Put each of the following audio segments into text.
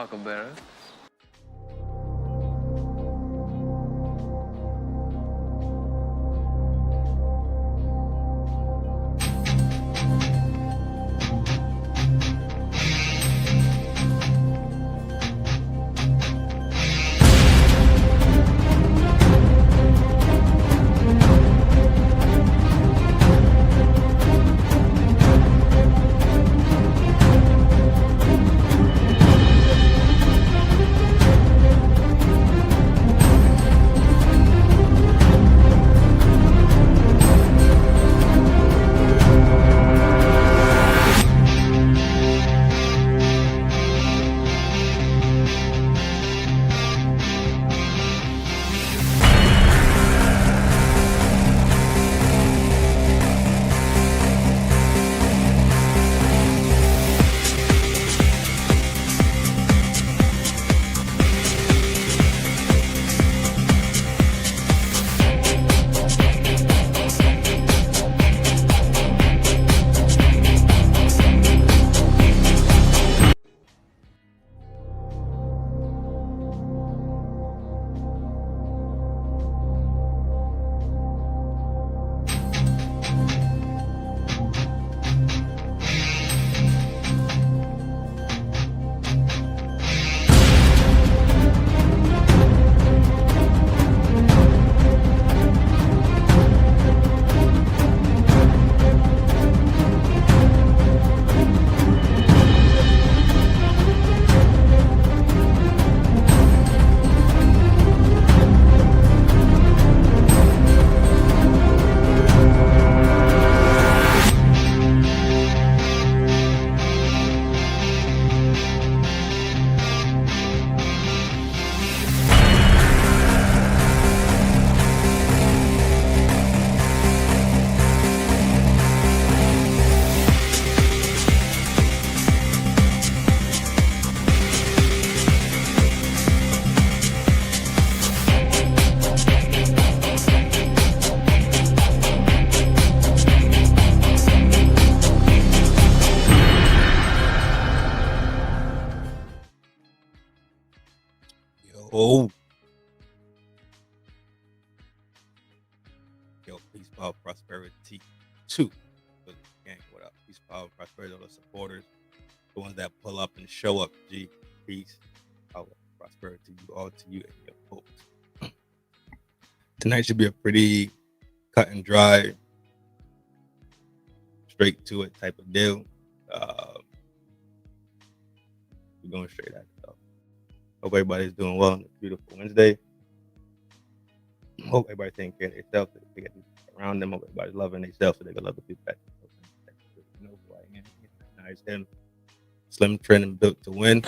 talk about it. Oh, yo, peace, power, prosperity. Two, gang, what up? Peace, power, prosperity, all the supporters, the ones that pull up and show up. G, peace, power, prosperity, you all to you and your folks. Tonight should be a pretty cut and dry, straight to it type of deal. We're going straight at it, though. Hope everybody's doing well on this beautiful Wednesday. Hope everybody's taking care of themselves so they get around them. Hope everybody's loving themselves so they can love the people that you know who I am. Nice him. Slim, Trin, and built to win.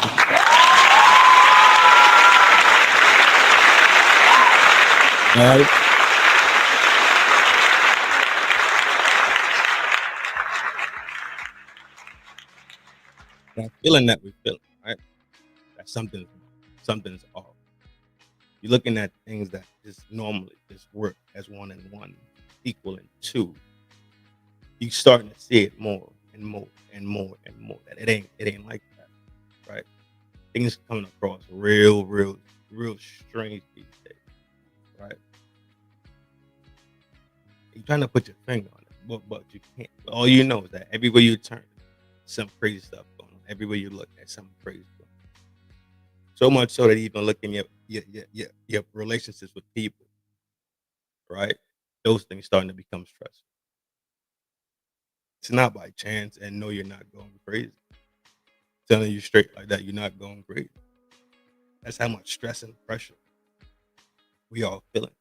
Right. That feeling that we feel, right? That something's off. You're looking at things that just normally just work as 1 and 1 equaling 2. You starting to see it more and more and more and more. That it ain't like that, right? Things coming across real strange these days, right? You're trying to put your finger on it, but you can't. All you know is that everywhere you turn, some crazy stuff going on. Everywhere you look, there's something crazy going on. So much so that even looking at your relationships with people, right? Those things starting to become stressful. It's not by chance, and no, you're not going crazy. Telling you straight like that, you're not going crazy. That's how much stress and pressure we all feeling.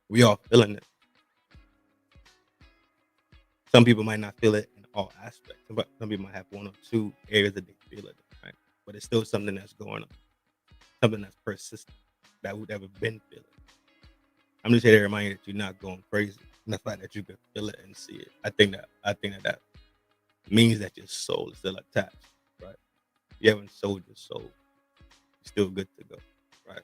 We all feeling it. Some people might not feel it in all aspects. Some people might have 1 or 2 areas that they feel it, right? But it's still something that's going on, something that's persistent that we've ever been feeling. I'm just here to remind you that you're not going crazy. And the fact that you can feel it and see it, I think that means that your soul is still attached, right? You haven't sold your soul. You're still good to go, right?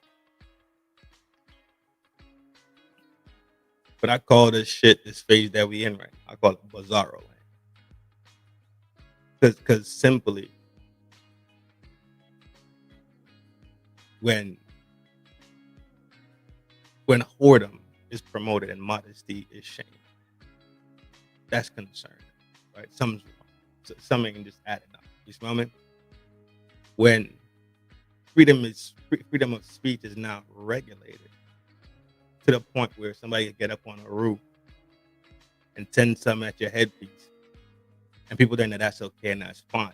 But I call this phase that we in right now, I call it Bizzaro land. Because simply, when whoredom is promoted and modesty is shamed. That's concerning, right? Something's wrong. So something can just add it up. You smell me? When freedom of speech is now regulated to the point where somebody can get up on a roof and send something at your headpiece, and people think that that's okay and that's fine.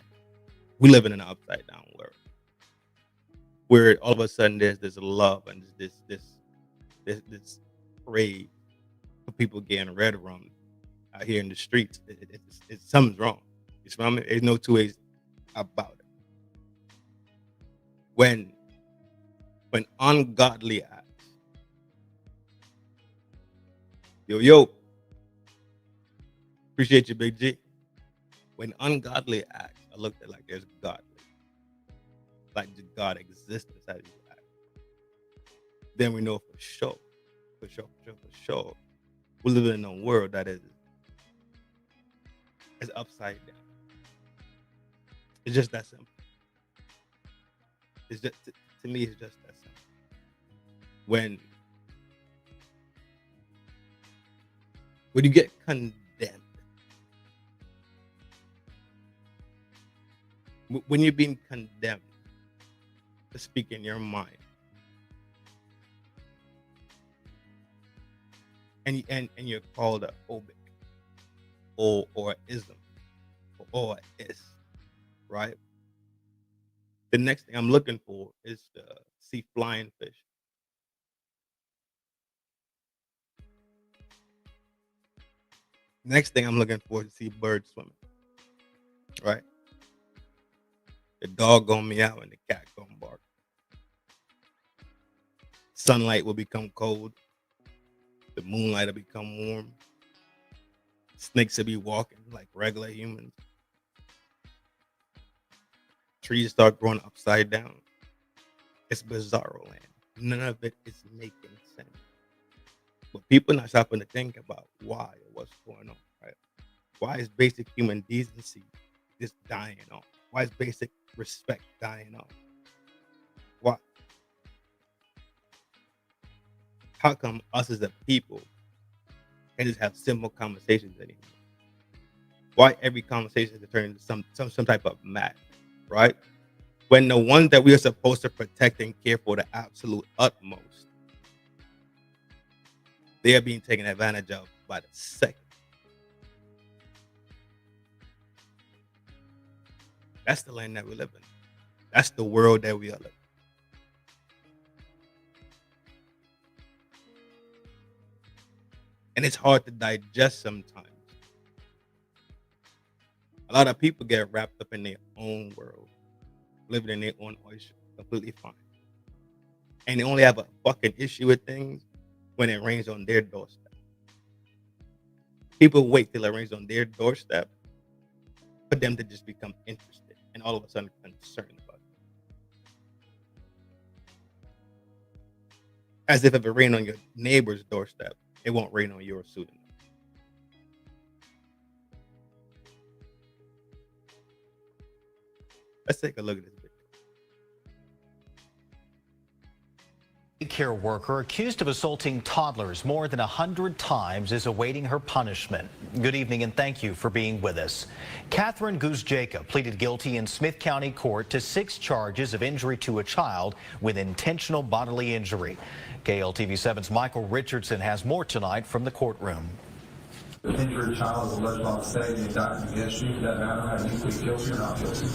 We live in an upside down world where all of a sudden there's this love and this parade for people getting red rum out here in the streets. It's something's wrong. You smell me? There's no two ways about it. When ungodly acts, yo, appreciate you, Big G. When ungodly acts are looked at like there's godly, like God exists inside these acts, then we know for sure, we live in a world that is upside down. It's just that simple. It's just to me, it's just that simple. When you get condemned, when you're being condemned to speak in your mind, and you're called a phobic or ism or is, right? The next thing I'm looking for is to see flying fish. Next thing I'm looking for is to see birds swimming, right? The dog gonna meow and the cat gonna bark. Sunlight will become cold. The moonlight will become warm. Snakes will be walking like regular humans. Trees start growing upside down. It's Bizzaro land. None of it is making sense. But people not stopping to think about why or what's going on, right? Why is basic human decency just dying off? Why is basic respect dying off? Why? How come us as a people can just have simple conversations anymore? Why every conversation is turned into some type of match, right? When the ones that we are supposed to protect and care for the absolute utmost, they are being taken advantage of by the second. That's the land that we live in. That's the world that we are living. And it's hard to digest sometimes. A lot of people get wrapped up in their own world, living in their own oyster, completely fine. And they only have a fucking issue with things when it rains on their doorstep. People wait till it rains on their doorstep for them to just become interested and all of a sudden concerned about it. As if it rained on your neighbor's doorstep, it won't rain on yours soon enough. Let's take a look at this video. Daycare worker accused of assaulting toddlers more than 100 times is awaiting her punishment. Good evening and thank you for being with us. Catherine Guzjeka pleaded guilty in Smith County Court to 6 charges of injury to a child with intentional bodily injury. KLTV7's Michael Richardson has more tonight from the courtroom. The injured child was left off state and indictment against you. That matter how you plead guilty or not guilty.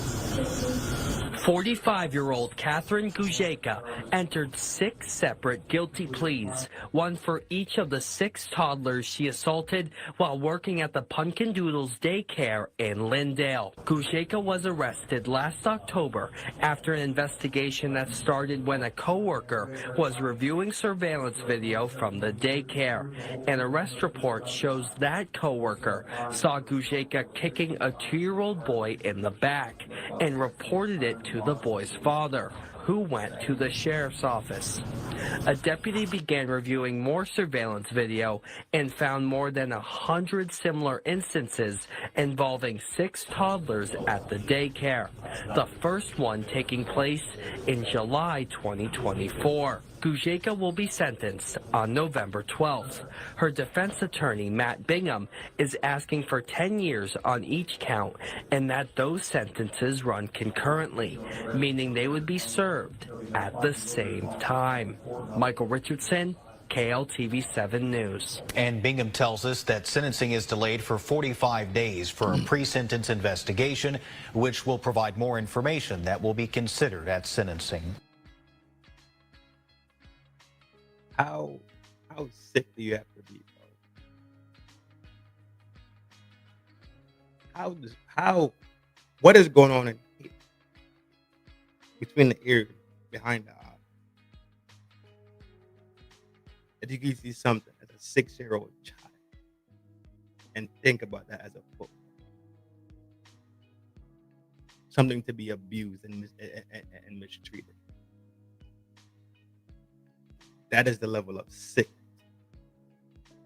45-year-old Catherine Guzjeka entered 6 separate guilty pleas, one for each of the 6 toddlers she assaulted while working at the Pumpkin Doodles daycare in Lindale. Guzjeka was arrested last October after an investigation that started when a coworker was reviewing surveillance video from the daycare. An arrest report shows that coworker saw Guzjeka kicking a 2-year-old boy in the back and reported it to the boy's father, who went to the sheriff's office. A deputy began reviewing more surveillance video and found more than 100 similar instances involving 6 toddlers at the daycare, the first one taking place in July 2024. Guzejka will be sentenced on November 12th. Her defense attorney, Matt Bingham, is asking for 10 years on each count and that those sentences run concurrently, meaning they would be served at the same time. Michael Richardson, KLTV7 News. And Bingham tells us that sentencing is delayed for 45 days for a pre-sentence investigation, which will provide more information that will be considered at sentencing. How sick do you have to be, bro? What is going on in here? Between the ear, behind the eye? That you can see something as a 6-year-old child and think about that as a book. Something to be abused and mistreated. That is the level of sick.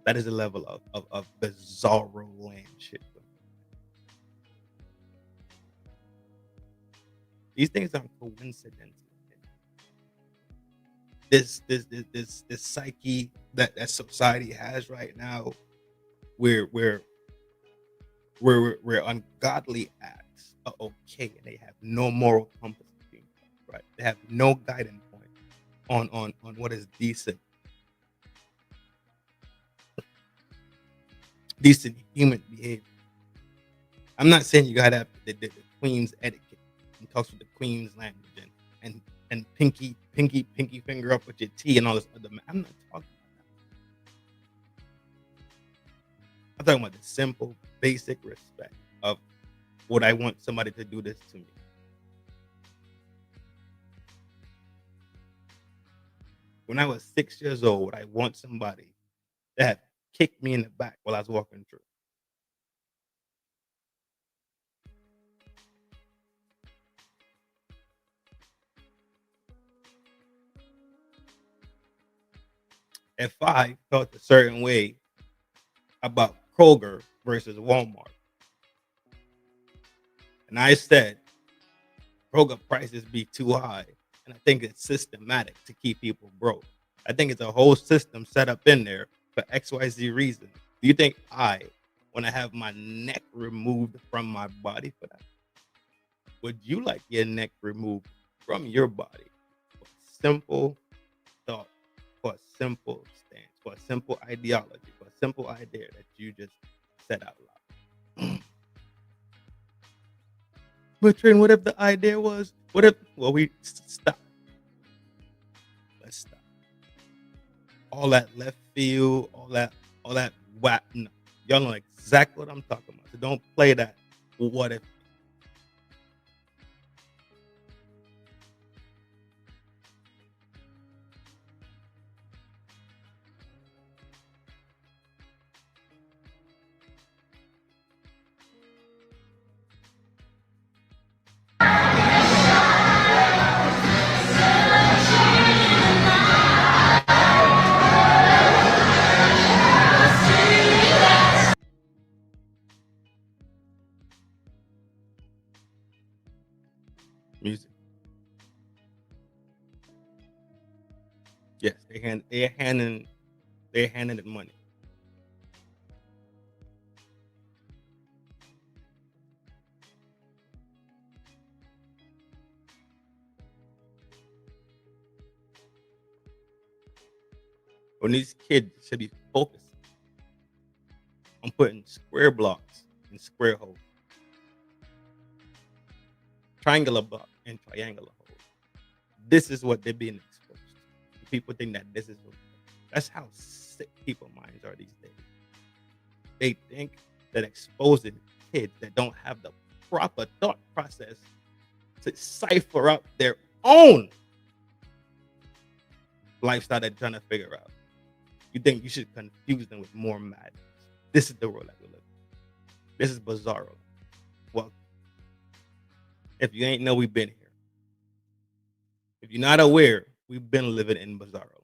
That is the level of Bizzaro land shit. These things aren't coincidental. This psyche that society has right now, where ungodly acts are okay and they have no moral compass, right? They have no guiding point on what is decent human behavior. I'm not saying you gotta have the queen's etiquette and talks with the queen's language and pinky finger up with your tea and all this other. I'm not talking about that. I'm talking about the simple, basic respect of would I want somebody to do this to me? When I was 6 years old, would I want somebody that kicked me in the back while I was walking through? If I felt a certain way about Kroger versus Walmart, and I said Kroger prices be too high, and I think it's systematic to keep people broke. I think it's a whole system set up in there for XYZ reason. Do you think I want to have my neck removed from my body for that? Would you like your neck removed from your body for a simple thought, for a simple stance, for a simple ideology, for a simple idea that you just said out loud? But Trin, what if the idea was, we stop. Let's stop. All that left field, all that whack. No. Y'all know exactly what I'm talking about. So don't play that what if. Music. Yes, they're handing it money. When these kids should be focused on putting square blocks in square holes, triangular block and triangular holes. This is what they're being exposed to. People think that this is what. That's how sick people's minds are these days. They think that exposing kids that don't have the proper thought process to cipher out their own lifestyle they're trying to figure out. You think you should confuse them with more madness. This is the world that we live in. This is Bizzaro. Well, if you ain't know, we've been here. If you're not aware, we've been living in Bizzaro land.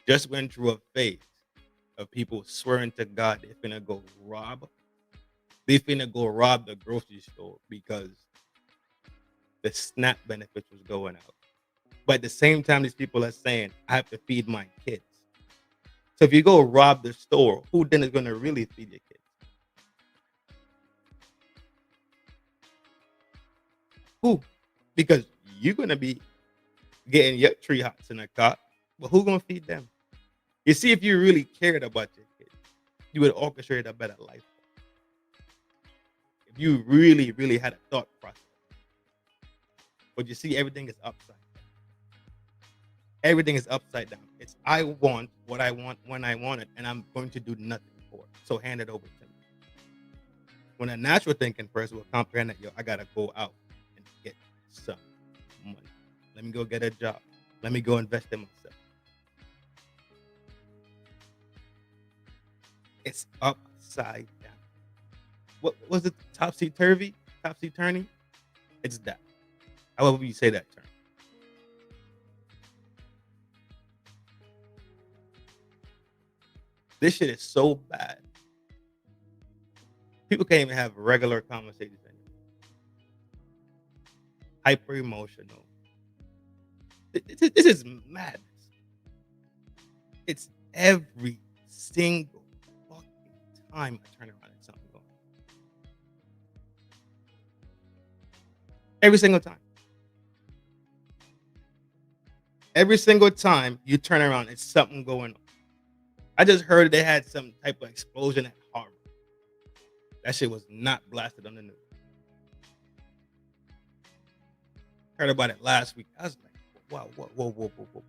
Just went through a phase of people swearing to God they're finna go rob. They finna go rob the grocery store because the SNAP benefits was going out. But at the same time, these people are saying, I have to feed my kids. So if you go rob the store, who then is going to really feed your kids? Who? Because you're going to be getting your tree hots in a cart, but who's going to feed them? You see, if you really cared about your kids, you would orchestrate a better life. If you really, really had a thought process. But you see, everything is upside down. Everything is upside down. It's I want what I want when I want it, and I'm going to do nothing for it. So hand it over to me. When a natural thinking person will comprehend that, yo, I gotta go out and get some money. Let me go get a job. Let me go invest in myself. It's upside down. What was it? Topsy-turvy? Topsy-turny? It's that. However you say that term. This shit is so bad. People can't even have regular conversations anymore. Hyper emotional. This is madness. It's every single fucking time I turn around and something going on. Every single time. Every single time you turn around, it's something going on. I just heard they had some type of explosion at Harvard. That shit was not blasted on the news. Heard about it last week. I was like, wow, whoa.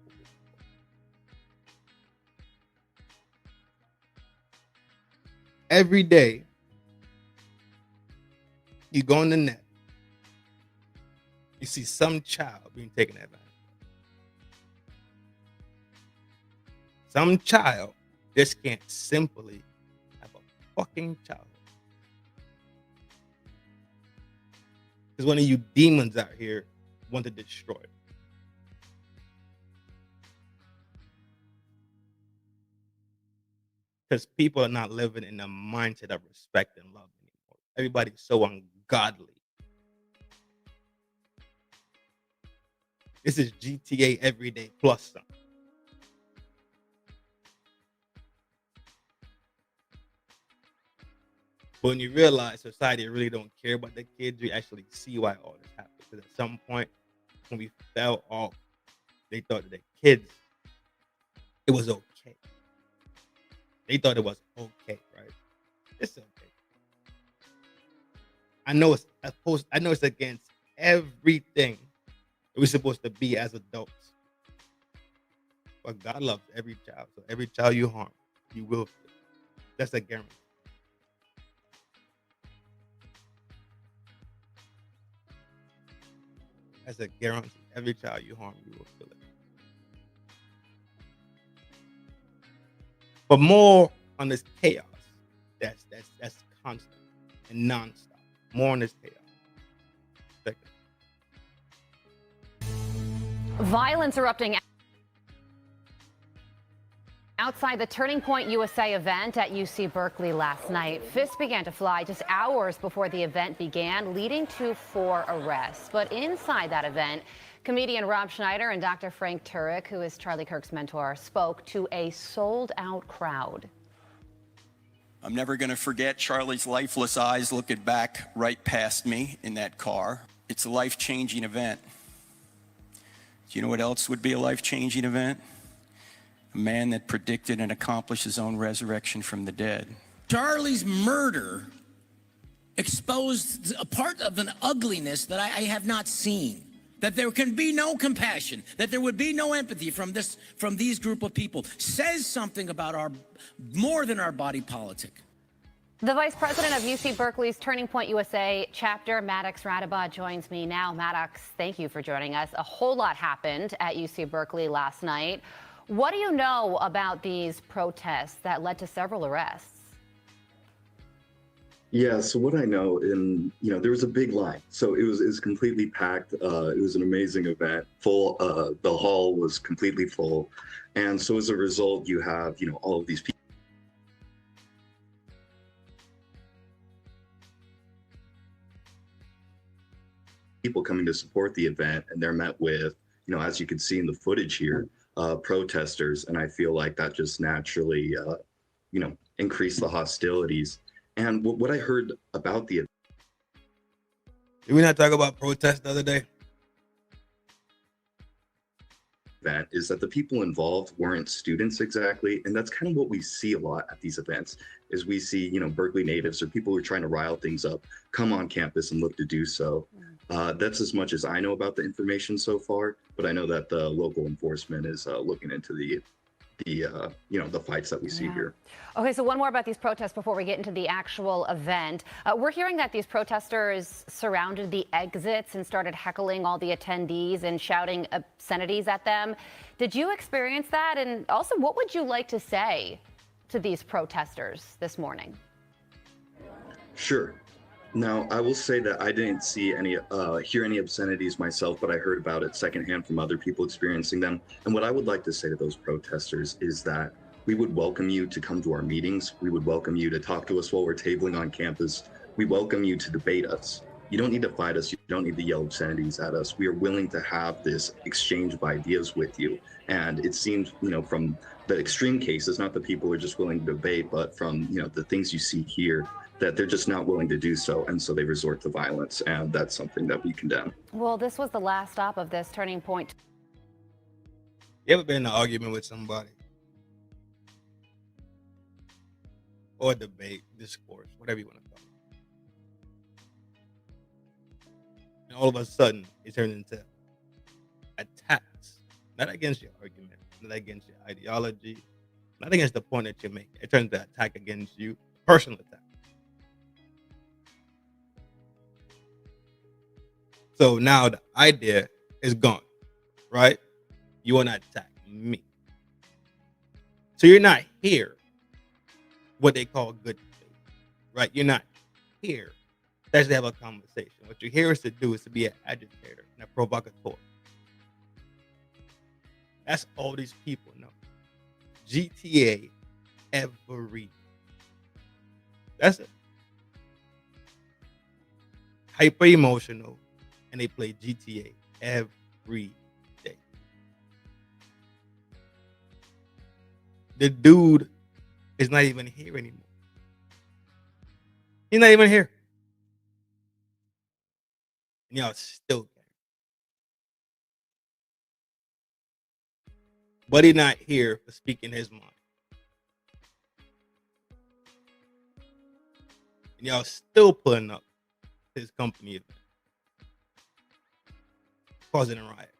Every day, you go on the net, you see some child being taken advantage of. Some child just can't simply have a fucking childhood. Because one of you demons out here want to destroy it. Because people are not living in the mindset of respect and love anymore. Everybody's so ungodly. This is GTA everyday plus something. But when you realize society really don't care about the kids, you actually see why all this happened. Because at some point, when we fell off, they thought that the kids, it was okay. They thought it was okay, right? It's okay. I know it's against everything that we're supposed to be as adults. But God loves every child. So every child you harm, you will feel. That's a guarantee. As a guarantee, every child you harm, you will feel it. But more on this chaos that's constant and nonstop. More on this chaos. Second. Violence erupting outside the Turning Point USA event at UC Berkeley last night. Fists began to fly just hours before the event began, leading to 4 arrests. But inside that event, comedian Rob Schneider and Dr. Frank Turek, who is Charlie Kirk's mentor, spoke to a sold-out crowd. I'm never going to forget Charlie's lifeless eyes looking back right past me in that car. It's a life-changing event. Do you know what else would be a life-changing event? A man that predicted and accomplished his own resurrection from the dead. Charlie's murder exposed a part of an ugliness that I have not seen. That there can be no compassion, that there would be no empathy from these group of people, says something about our more than our body politic. The vice president of UC Berkeley's Turning Point USA chapter, Maddox Radabah, joins me now. Maddox, thank you for joining us. A whole lot happened at UC Berkeley last night. What do you know about these protests that led to several arrests? Yeah, so what I know, there was a big line. So it was completely packed. It was an amazing event. Full, the hall was completely full. And so as a result, you have, all of these people coming to support the event, and they're met with, as you can see in the footage here, protesters. And I feel like that just naturally, increased the hostilities. And what I heard about the Did we not talk about protests the other day? event is that the people involved weren't students exactly, and that's kind of what we see a lot at these events. Is we see Berkeley natives or people who are trying to rile things up come on campus and look to do so. That's as much as I know about the information so far, but I know that the local enforcement is looking into the fights that we see here. Okay, so one more about these protests before we get into the actual event. We're hearing that these protesters surrounded the exits and started heckling all the attendees and shouting obscenities at them. Did you experience that? And also, what would you like to say to these protesters this morning? Sure. Now, I will say that I didn't hear any obscenities myself, but I heard about it secondhand from other people experiencing them. And what I would like to say to those protesters is that we would welcome you to come to our meetings. We would welcome you to talk to us while we're tabling on campus. We welcome you to debate us. You don't need to fight us. You don't need to yell obscenities at us. We are willing to have this exchange of ideas with you. And it seems, from the extreme cases, not that people are just willing to debate, but from, the things you see here, that they're just not willing to do so, and so they resort to violence, and that's something that we condemn. Well, this was the last stop of this turning point. You ever been in an argument with somebody? Or a debate, discourse, whatever you want to call it. And all of a sudden, it turns into attacks. Not against your argument, not against your ideology, not against the point that you're making. It turns into attack against you, personal attack. So now the idea is gone, right? You want to attack me. So you're not here, what they call good faith, right? You're not here to actually have a conversation. What you're here is to do is to be an agitator and a provocateur. That's all these people know. GTA every. That's it. Hyper emotional. And they play GTA every day. The dude is not even here anymore. He's not even here. And y'all still care. But he's not here for speaking his mind. And y'all still putting up his company event. Causing riots.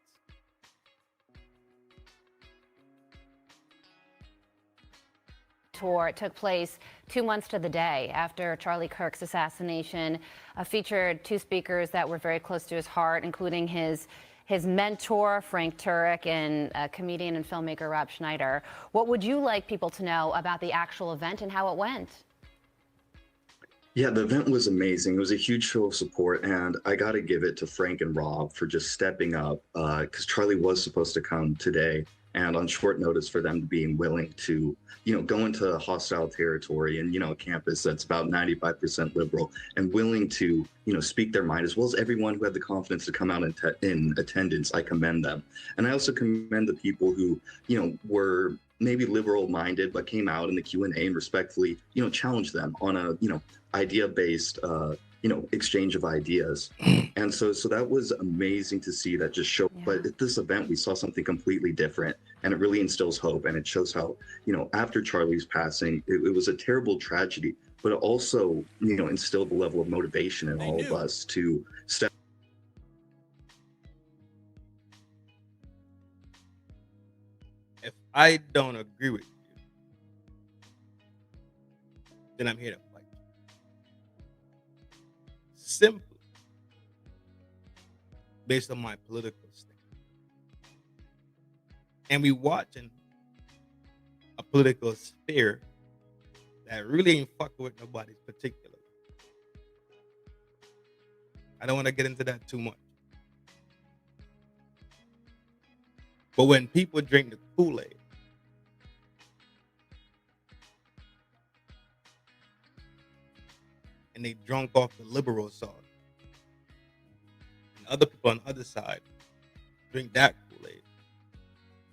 Tour took place 2 months to the day after Charlie Kirk's assassination. Featured two speakers that were very close to his heart, including his mentor, Frank Turek, and comedian and filmmaker Rob Schneider. What would you like people to know about the actual event and how it went? Yeah, the event was amazing. It was a huge show of support, and I got to give it to Frank and Rob for just stepping up, because Charlie was supposed to come today, and on short notice for them being willing to, go into hostile territory and, a campus that's about 95% liberal and willing to, speak their mind, as well as everyone who had the confidence to come out in attendance. I commend them. And I also commend the people who, were maybe liberal minded, but came out in the Q&A and respectfully, challenged them on a, idea-based, exchange of ideas. And so that was amazing to see that just show. Yeah. But at this event, we saw something completely different, and it really instills hope. And it shows how, after Charlie's passing, it was a terrible tragedy, but it also, instilled a level of motivation in all of us to step. If I don't agree with you, then I'm here to fight. Simply based on my political stance. And we watching a political sphere that really ain't fucking with nobody particularly. I don't want to get into that too much. But when people drink the Kool-Aid, and they drunk off the liberal sauce, and other people on the other side drink that Kool-Aid,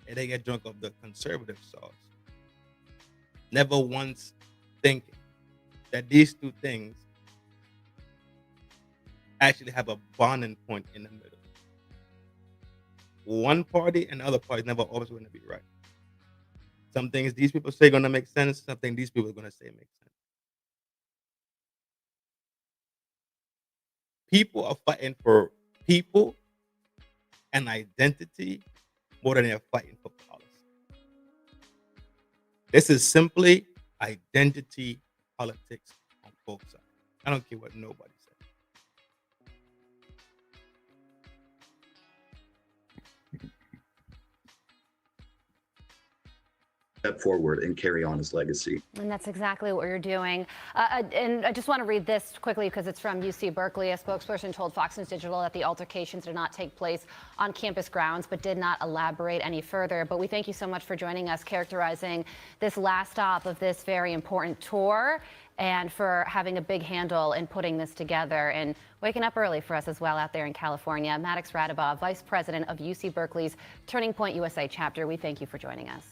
and they get drunk off the conservative sauce, never once thinking that these two things actually have a bonding point in the middle. One party and the other party is never always going to be right. Some things these people say are going to make sense. Some things these people are going to say make sense. People are fighting for people and identity more than they're fighting for policy. This is simply identity politics on both sides. I don't care what nobody says. Step forward and carry on his legacy. And that's exactly what you're doing. And I just want to read this quickly because it's from UC Berkeley. A spokesperson told Fox News Digital that the altercations did not take place on campus grounds, but did not elaborate any further. But we thank you so much for joining us, characterizing this last stop of this very important tour, and for having a big handle in putting this together and waking up early for us as well out there in California. Maddox Radabov, Vice President of UC Berkeley's Turning Point USA chapter. We thank you for joining us.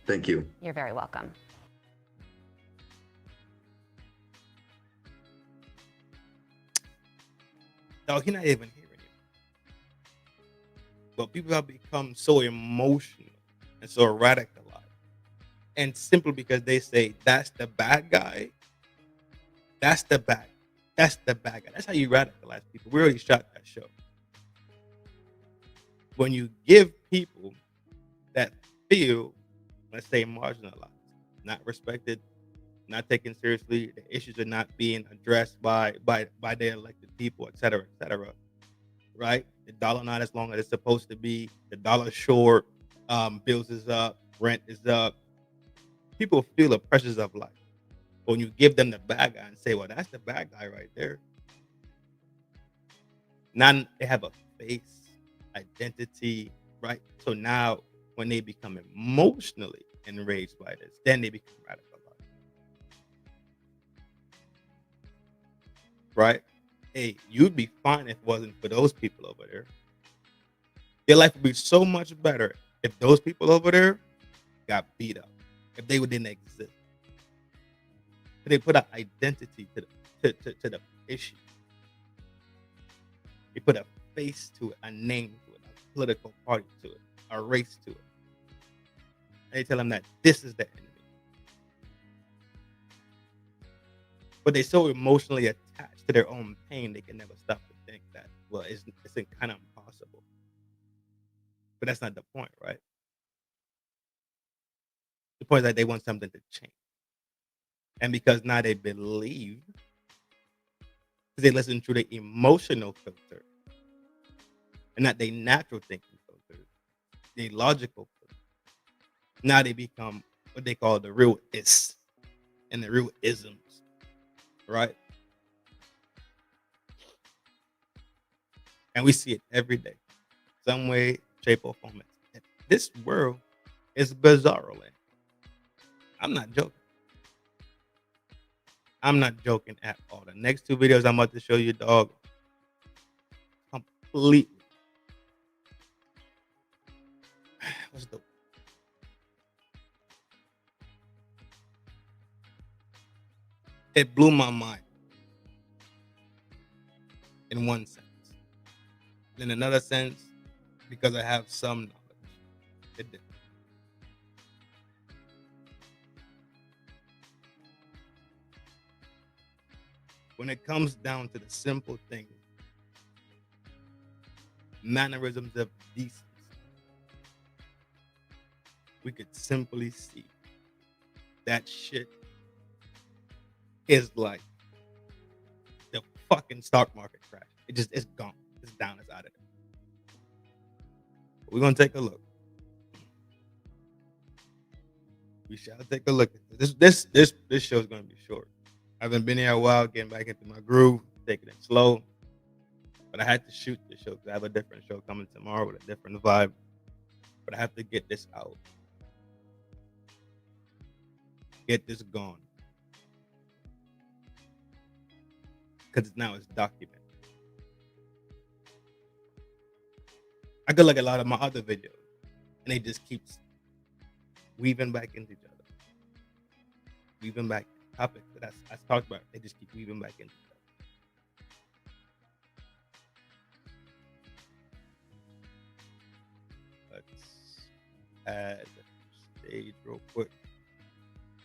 Thank you. You're very welcome. No, he's not even hearing you. But people have become so emotional and so radicalized. And simply because they say that's the bad guy, that's the bad guy. That's how you radicalize people. We already shot that show. When you give people that feel, let's say, marginalized, not respected, not taken seriously, the issues are not being addressed by their elected people, et cetera, right? The dollar not as long as it's supposed to be, the dollar short, bills is up, rent is up. People feel the pressures of life. When you give them the bad guy and say, well, that's the bad guy right there. Now they have a face, identity, right? So now when they become emotionally enraged by this, then they become radicalized. Right? Hey, you'd be fine if it wasn't for those people over there. Your life would be so much better if those people over there got beat up, if they didn't exist. If they put an identity to the issue. They put a face to it, a name to it, a political party to it, a race to it. And they tell them that this is the enemy. But they're so emotionally attached to their own pain, they can never stop to think that, well, it's kind of impossible. But that's not the point, right? The point is that they want something to change. And because now they believe, because they listen to the emotional filter, and not the natural thinking filter, the logical filter. Now they become what they call the real is and the real isms, right? And we see it every day, some way, shape, or form. This world is Bizzaro land. I'm not joking. I'm not joking at all. The next two videos I'm about to show you, dog, completely. What's the It blew my mind in one sense. In another sense, because I have some knowledge, it did. When it comes down to the simple things, mannerisms of decency, we could simply see that shit is like the fucking stock market crash. It's gone. It's down. It's out of there. We're gonna take a look. We shall take a look at this show is gonna be short. I haven't been here a while, getting back into my groove, taking it slow. But I had to shoot this show because I have a different show coming tomorrow with a different vibe. But I have to get this out. Get this gone. Because now it's documented. I could look at a lot of my other videos and they just keep weaving back into each other. Weaving back topics that I talked about. They just keep weaving back into each other. Let's add stage real quick.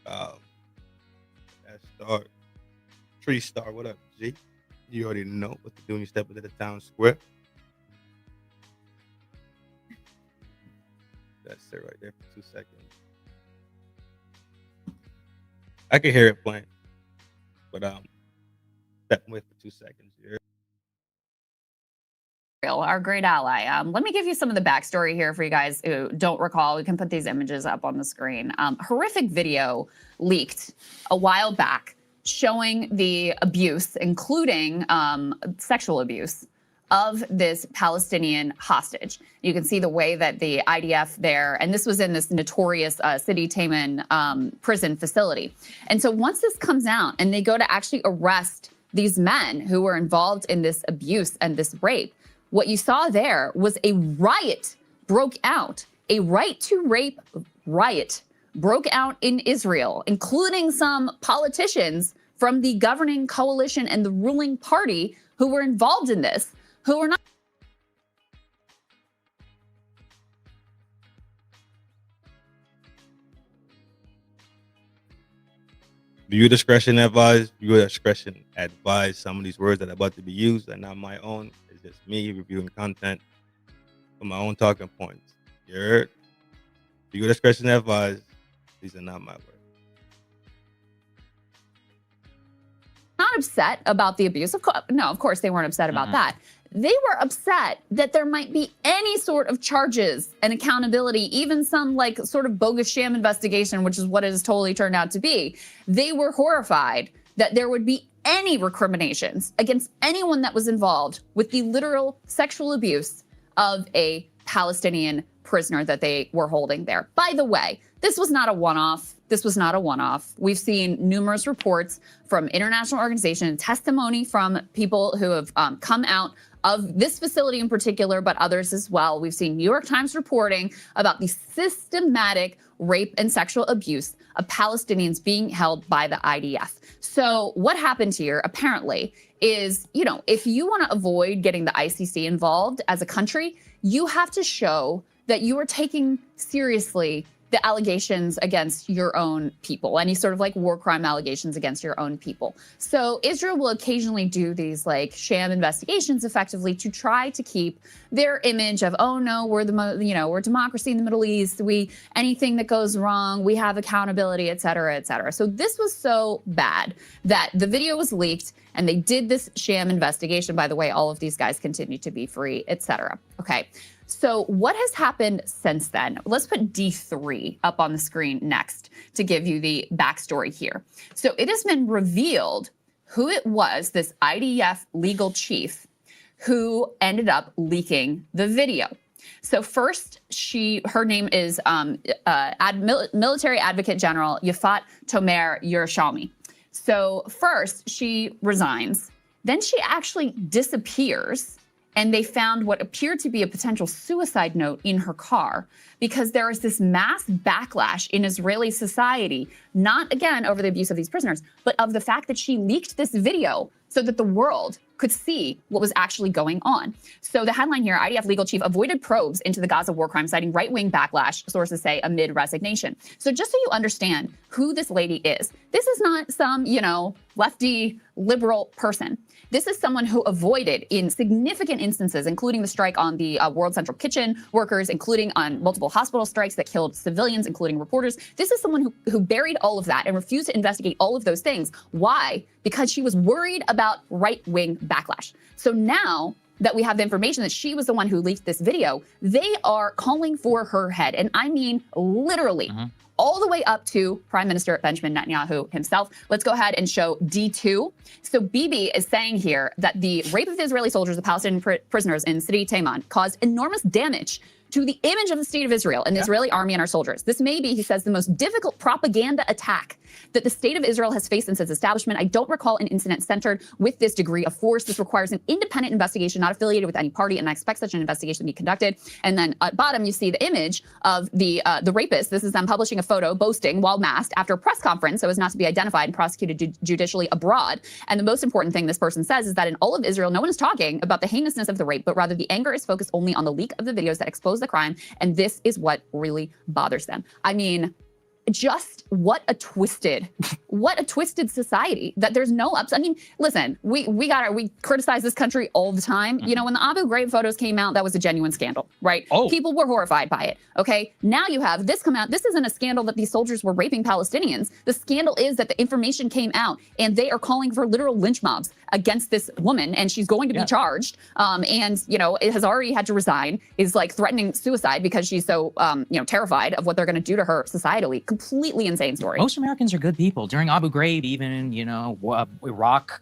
That start. Tree Star, what up, G? You already know what to do when you step into the town square. That's it right there for 2 seconds. I can hear it playing, but step away for 2 seconds here. Our great ally. Let me give you some of the backstory here for you guys who don't recall. We can put these images up on the screen. Horrific video leaked a while back showing the abuse, including sexual abuse, of this Palestinian hostage. You can see the way that the IDF there, and this was in this notorious Sidi Taman prison facility. And so once this comes out and they go to actually arrest these men who were involved in this abuse and this rape, what you saw there was a riot broke out, a right to rape riot broke out in Israel, including some politicians from the governing coalition and the ruling party who were involved in this, who are not. Viewer discretion advised. Viewer discretion advised. Some of these words that are about to be used are not my own. It's just me reviewing content for my own talking points. You heard? Viewer discretion advised. These are not my words. Not upset about the abuse. Of course they weren't upset about that. They were upset that there might be any sort of charges and accountability, even some like sort of bogus sham investigation, which is what it has totally turned out to be. They were horrified that there would be any recriminations against anyone that was involved with the literal sexual abuse of a Palestinian prisoner that they were holding there. By the way, this was not a one-off. This was not a one-off. We've seen numerous reports from international organizations, testimony from people who have come out of this facility in particular, but others as well. We've seen New York Times reporting about the systematic rape and sexual abuse of Palestinians being held by the IDF. So what happened here, apparently, is, you know, if you want to avoid getting the ICC involved as a country, you have to show that you are taking seriously the allegations against your own people, any sort of like war crime allegations against your own people. So Israel will occasionally do these like sham investigations effectively to try to keep their image of, oh no, we're we're democracy in the Middle East. Anything that goes wrong, we have accountability, et cetera, et cetera. So this was so bad that the video was leaked and they did this sham investigation. By the way, all of these guys continue to be free, et cetera. Okay. So what has happened since then? Let's put D3 up on the screen next to give you the backstory here. So it has been revealed who it was, this IDF legal chief, who ended up leaking the video. So first, her name is Military Advocate General Yafat Tomer Yerushalmi. So first, she resigns. Then she actually disappears. And they found what appeared to be a potential suicide note in her car because there is this mass backlash in Israeli society, not again over the abuse of these prisoners, but of the fact that she leaked this video so that the world could see what was actually going on. So the headline here, IDF legal chief avoided probes into the Gaza war crime, citing right-wing backlash, sources say, amid resignation. So just so you understand who this lady is, this is not some, lefty liberal person. This is someone who avoided in significant instances, including the strike on the World Central Kitchen workers, including on multiple hospital strikes that killed civilians, including reporters. This is someone who buried all of that and refused to investigate all of those things. Why? Because she was worried about right-wing backlash. So now that we have the information that she was the one who leaked this video, they are calling for her head. And I mean, literally. All the way up to Prime Minister Benjamin Netanyahu himself. Let's go ahead and show D2. So Bibi is saying here that the rape of the Israeli soldiers, the Palestinian prisoners in Sidi Tayman, caused enormous damage to the image of the state of Israel and the Israeli army and our soldiers. This may be, he says, the most difficult propaganda attack that the state of Israel has faced since its establishment. I don't recall an incident centered with this degree of force. This requires an independent investigation, not affiliated with any party, and I expect such an investigation to be conducted. And then at bottom, you see the image of the rapist. This is them publishing a photo, boasting while masked after a press conference so as not to be identified and prosecuted judicially abroad. And the most important thing this person says is that in all of Israel, no one is talking about the heinousness of the rape, but rather the anger is focused only on the leak of the videos that expose the crime. And this is what really bothers them. I mean, just what a twisted society that there's no ups. I mean, listen, we criticize this country all the time. You know, when the Abu Ghraib photos came out, that was a genuine scandal, right? People were horrified by it. Okay, now you have this come out. This isn't a scandal that these soldiers were raping Palestinians. The scandal is that the information came out and they are calling for literal lynch mobs against this woman, and she's going to be charged. And you know, it has already had to resign. Is like threatening suicide because she's so you know, terrified of what they're going to do to her societally. Completely insane story. Most Americans are good people. During Abu Ghraib, even, you know, Iraq,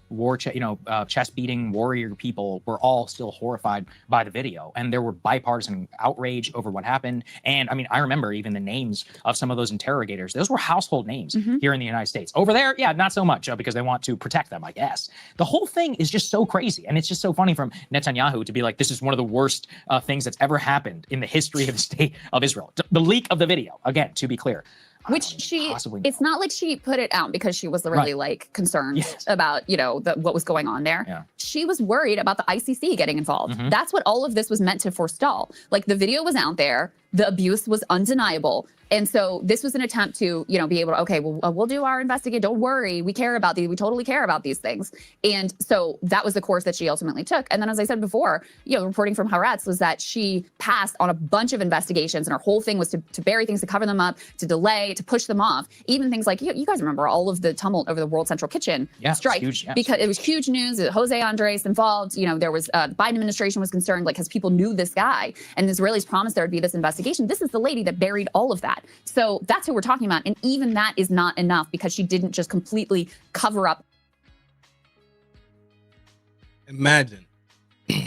war, chest beating warrior people were all still horrified by the video. And there were bipartisan outrage over what happened. And I mean, I remember even the names of some of those interrogators. Those were household names here in the United States. Over there, yeah, not so much because they want to protect them, I guess. The whole thing is just so crazy. And it's just so funny from Netanyahu to be like, this is one of the worst things that's ever happened in the history of the state of Israel. The leak of the video, again, to be clear. Which it's not like she put it out because she was really like concerned about, you know, what was going on there. Yeah. She was worried about the ICC getting involved. That's what all of this was meant to forestall. Like, the video was out there. The abuse was undeniable. And so this was an attempt to, you know, be able to, okay, well, we'll do our investigation. Don't worry. We care about these. We totally care about these things. And so that was the course that she ultimately took. And then, as I said before, you know, reporting from Haaretz was that she passed on a bunch of investigations, and her whole thing was to bury things, to cover them up, to delay, to push them off. Even things like, you guys remember all of the tumult over the World Central Kitchen strike, because it was huge news. Jose Andres involved. You know, there was the Biden administration was concerned, like, because people knew this guy, and the Israelis promised there would be this investigation. This is the lady that buried all of that. So that's who we're talking about. And even that is not enough, because she didn't just completely cover up. Imagine how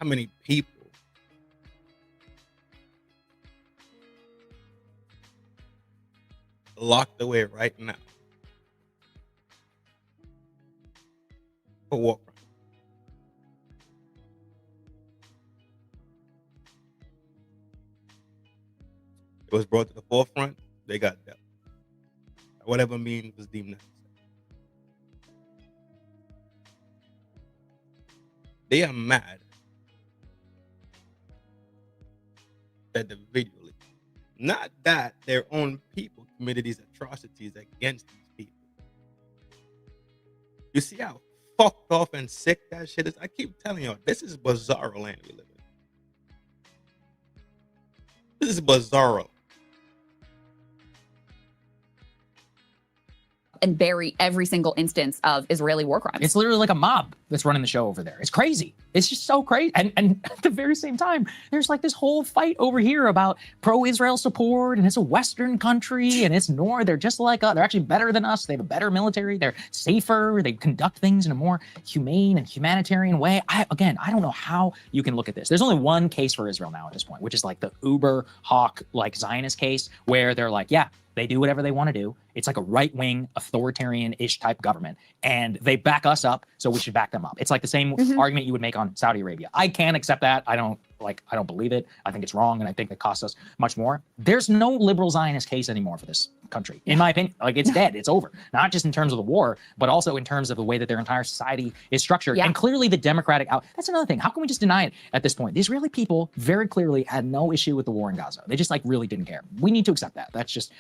many people locked away right now for war crimes. It was brought to the forefront, they got dealt. Whatever means was deemed necessary. They are mad that the video leaked. Not that their own people committed these atrocities against these people. You see how fucked off and sick that shit is? I keep telling y'all, this is Bizzaro land we live in. This is Bizzaro. And bury every single instance of Israeli war crimes. It's literally like a mob that's running the show over there. It's crazy. It's just so crazy. And at the very same time, there's like this whole fight over here about pro-Israel support, and it's a Western country, and it's North. They're just like us. They're actually better than us. They have a better military. They're safer. They conduct things in a more humane and humanitarian way. I don't know how you can look at this. There's only one case for Israel now at this point, which is like the uber hawk, like Zionist case, where they're like, yeah, they do whatever they want to do. It's like a right-wing, authoritarian-ish type government, and they back us up, so we should back them up. It's like the same argument you would make on Saudi Arabia. I can't accept that. I don't believe it. I think it's wrong, and I think it costs us much more. There's no liberal Zionist case anymore for this country, in my opinion. Like, it's dead. It's over. Not just in terms of the war, but also in terms of the way that their entire society is structured. And clearly the democratic that's another thing. How can we just deny it at this point? The Israeli people very clearly had no issue with the war in Gaza. They just like really didn't care. We need to accept that. That's just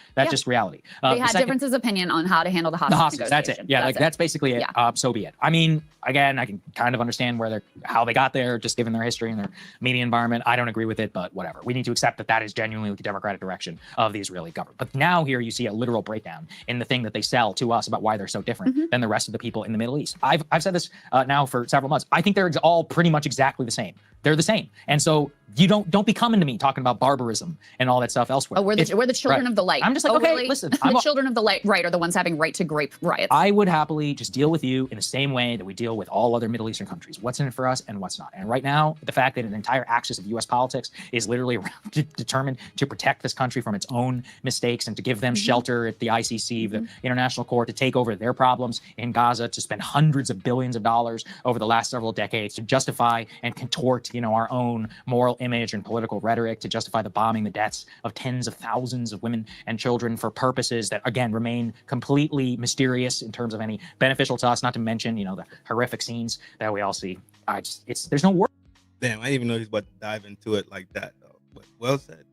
reality. They had differences of opinion on how to handle the hostage. That's it. Yeah, that's basically it. So be it. I mean, again, I can kind of understand how they got there, just given their history and their median environment. I don't agree with it, but whatever. We need to accept that that is genuinely the democratic direction of the Israeli government. But now here you see a literal breakdown in the thing that they sell to us about why they're so different than the rest of the people in the Middle East. I've said this now for several months. I think they're all pretty much exactly the same. They're the same. And so you don't be coming to me talking about barbarism and all that stuff elsewhere. Oh, we're the children of the light. I'm just like, okay, really? listen. The children of the light, right, are the ones having right to grape riots. I would happily just deal with you in the same way that we deal with all other Middle Eastern countries. What's in it for us and what's not. And right now, the fact that an entire axis of U.S. politics is literally determined to protect this country from its own mistakes and to give them shelter at the ICC, the International Court, to take over their problems in Gaza, to spend hundreds of billions of dollars over the last several decades to justify and contort, our own moral image and political rhetoric, to justify the bombing, the deaths of tens of thousands of women and children for purposes that, again, remain completely mysterious in terms of any beneficial to us, not to mention, the horrific scenes that we all see. There's no word. Damn, I didn't even know he's about to dive into it like that, though. But well said.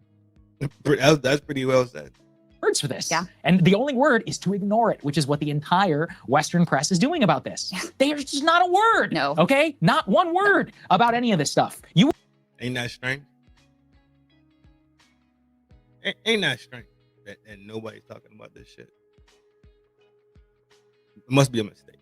That's pretty well said. Words for this. Yeah. And the only word is to ignore it, which is what the entire Western press is doing about this. Yeah. There's just not a word. No. Okay? Not one word about any of this stuff. Ain't that strange? Ain't that strange that nobody's talking about this shit? It must be a mistake.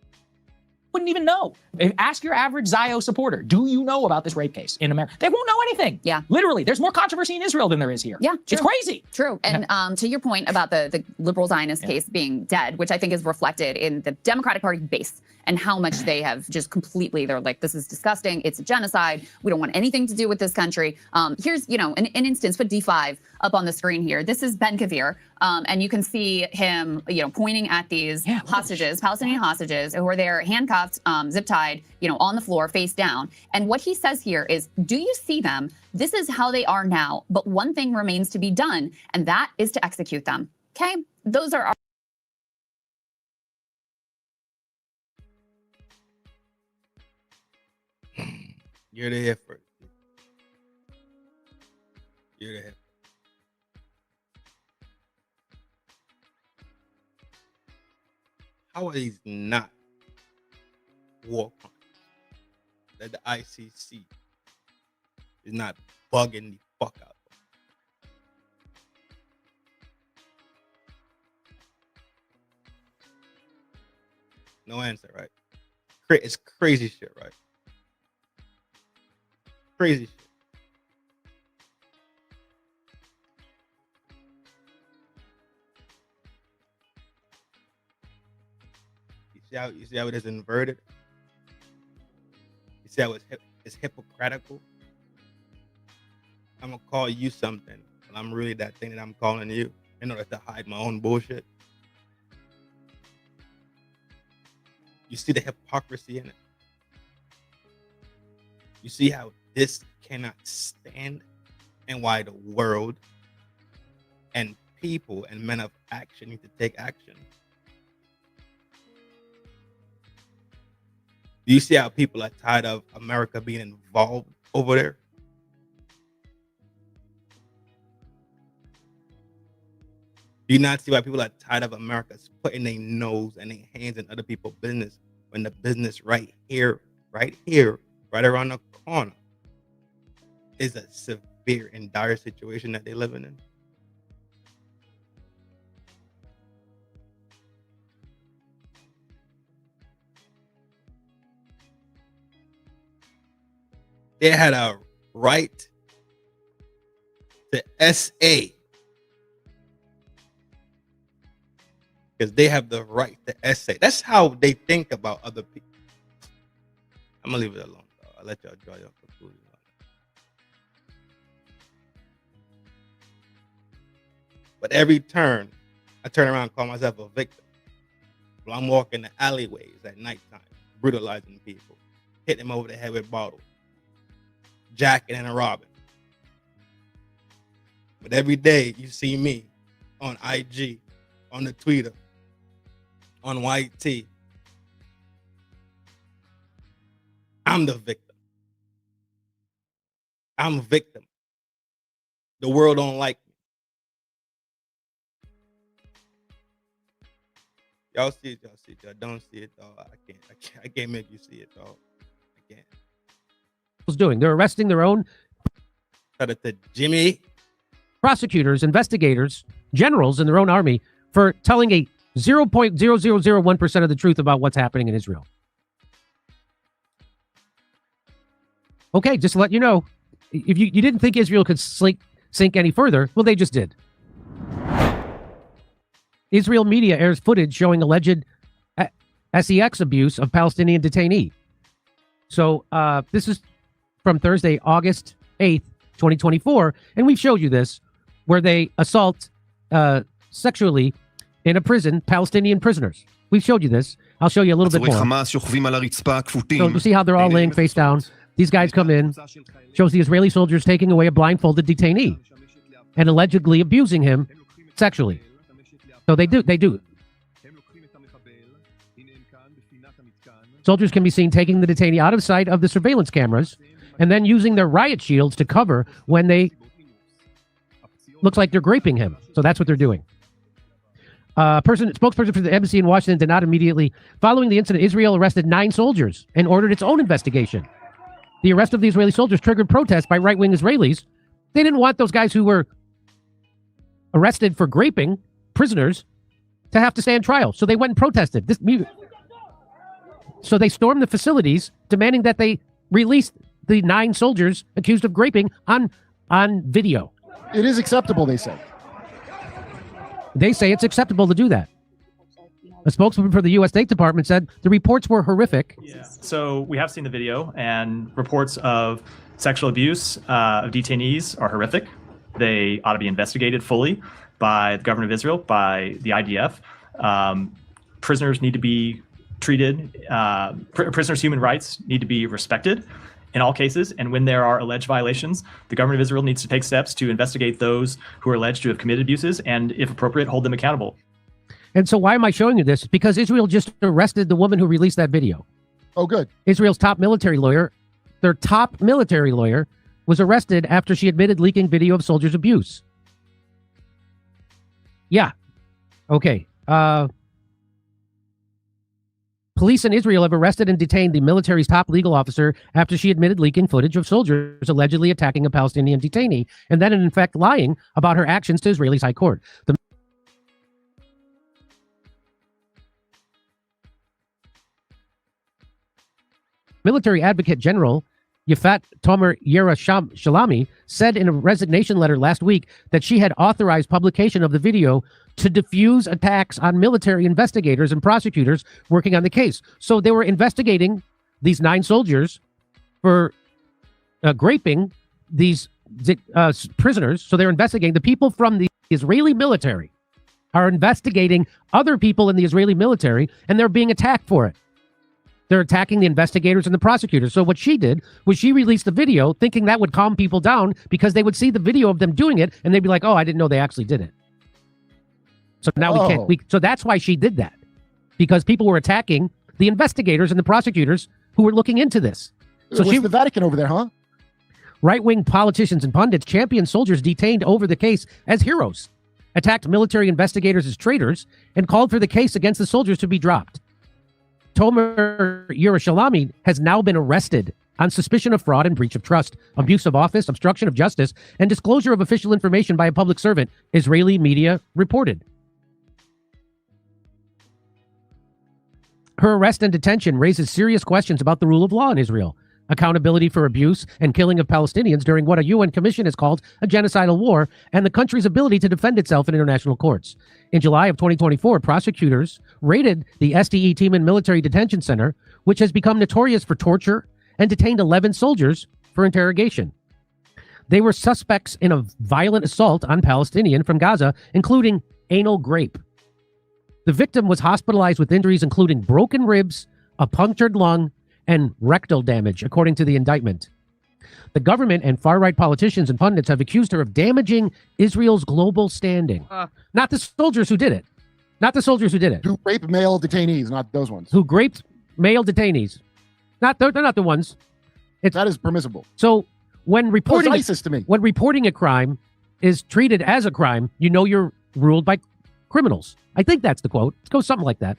Wouldn't even know. Ask your average Zio supporter. Do you know about this rape case in America? They won't know anything. Yeah. Literally, there's more controversy in Israel than there is here. Yeah. True. It's crazy. True. And to your point about the liberal Zionist case being dead, which I think is reflected in the Democratic Party base and how much they have just completely, they're like, this is disgusting. It's a genocide. We don't want anything to do with this country. Here's, an instance, put D5 up on the screen here. This is Ben Kavir. And you can see him, pointing at these hostages, Palestinian hostages, who are there handcuffed, zip tied, on the floor, face down. And what he says here is, do you see them? This is how they are now. But one thing remains to be done, and that is to execute them. Okay? Those are our. You're the hit first. You're the hit. How are these not war crimes that the ICC is not bugging the fuck out of? No answer, right? It's crazy shit, right? Crazy shit. You see how it is inverted? You see how it's hypocritical? I'm gonna call you something, and I'm really that thing that I'm calling you in order to hide my own bullshit. You see the hypocrisy in it. You see how this cannot stand, and why the world and people and men of action need to take action. Do you see how people are tired of America being involved over there? Do you not see why people are tired of America putting their nose and their hands in other people's business when the business right here, right around the corner is a severe and dire situation that they're living in? They had a right to SA because they have the right to SA. That's how they think about other people. I'm gonna leave it alone, though. I'll let y'all draw your conclusions on it. But every turn, I turn around and call myself a victim. Well, I'm walking the alleyways at nighttime, brutalizing people, hitting them over the head with bottles, jacking and robbing. But every day you see me on IG, on the Twitter, on YT, I'm the victim. I'm a victim. The world don't like me. Y'all see it, y'all don't see it, dog. I can't make you see it, dog. I can't. Doing. They're arresting their own Shout out to Jimmy. prosecutors, investigators, generals in their own army for telling a 0.0001% of the truth about what's happening in Israel. Okay, just to let you know, if you didn't think Israel could sink any further, well, they just did. Israel media airs footage showing alleged sex abuse of Palestinian detainee. So this is from Thursday, August 8th, 2024, and we've showed you this, where they assault sexually in a prison Palestinian prisoners. We've showed you this. I'll show you a little bit more. So you see how they're all laying face down. These guys come in, shows the Israeli soldiers taking away a blindfolded detainee and allegedly abusing him sexually. So they do. Soldiers can be seen taking the detainee out of sight of the surveillance cameras and then using their riot shields to cover when they looks like they're graping him. So that's what they're doing. Spokesperson for the embassy in Washington did not immediately. Following the incident, Israel arrested 9 soldiers and ordered its own investigation. The arrest of the Israeli soldiers triggered protests by right-wing Israelis. They didn't want those guys who were arrested for graping prisoners to have to stand trial. So they went and protested. So they stormed the facilities, demanding that they release the 9 soldiers accused of graping on video. It is acceptable, they say. They say it's acceptable to do that. A spokesman for the U.S. State Department said the reports were horrific. Yeah. So we have seen the video, and reports of sexual abuse of detainees are horrific. They ought to be investigated fully by the government of Israel, by the IDF. Prisoners need to be treated. Prisoners' human rights need to be respected in all cases. And when there are alleged violations, the government of Israel needs to take steps to investigate those who are alleged to have committed abuses and, if appropriate, hold them accountable. And so why am I showing you this? Because Israel just arrested the woman who released that video. Oh, good. Israel's top military lawyer, their top military lawyer, was arrested after she admitted leaking video of soldiers' abuse. Yeah. Okay. Police in Israel have arrested and detained the military's top legal officer after she admitted leaking footage of soldiers allegedly attacking a Palestinian detainee and then, in fact, lying about her actions to Israel's high court. The military advocate general Yafat Tomer Shalami said in a resignation letter last week that she had authorized publication of the video to diffuse attacks on military investigators and prosecutors working on the case. So they were investigating these 9 soldiers for graping these prisoners. So they're investigating. The people from the Israeli military are investigating other people in the Israeli military, and they're being attacked for it. They're attacking the investigators and the prosecutors. So what she did was she released the video thinking that would calm people down because they would see the video of them doing it and they'd be like, oh, I didn't know they actually did it. So now we can't. So that's why she did that, because people were attacking the investigators and the prosecutors who were looking into this. So What's the Vatican over there, huh? Right-wing politicians and pundits championed soldiers detained over the case as heroes, attacked military investigators as traitors, and called for the case against the soldiers to be dropped. Tomer Yerushalami has now been arrested on suspicion of fraud and breach of trust, abuse of office, obstruction of justice, and disclosure of official information by a public servant, Israeli media reported. Her arrest and detention raises serious questions about the rule of law in Israel, accountability for abuse and killing of Palestinians during what a UN commission has called a genocidal war, and the country's ability to defend itself in international courts. In July of 2024, prosecutors raided the SDE team and military detention center, which has become notorious for torture, and detained 11 soldiers for interrogation. They were suspects in a violent assault on Palestinian from Gaza, including anal rape. The victim was hospitalized with injuries including broken ribs, a punctured lung, and rectal damage, according to the indictment. The government and far-right politicians and pundits have accused her of damaging Israel's global standing. Not the soldiers who did it. Not the soldiers who did it. Who raped male detainees, not those ones. Who raped male detainees. They're not the ones. That is permissible. So when reporting ISIS to me. When reporting a crime is treated as a crime, you know you're ruled by criminals. I think that's the quote. It goes something like that.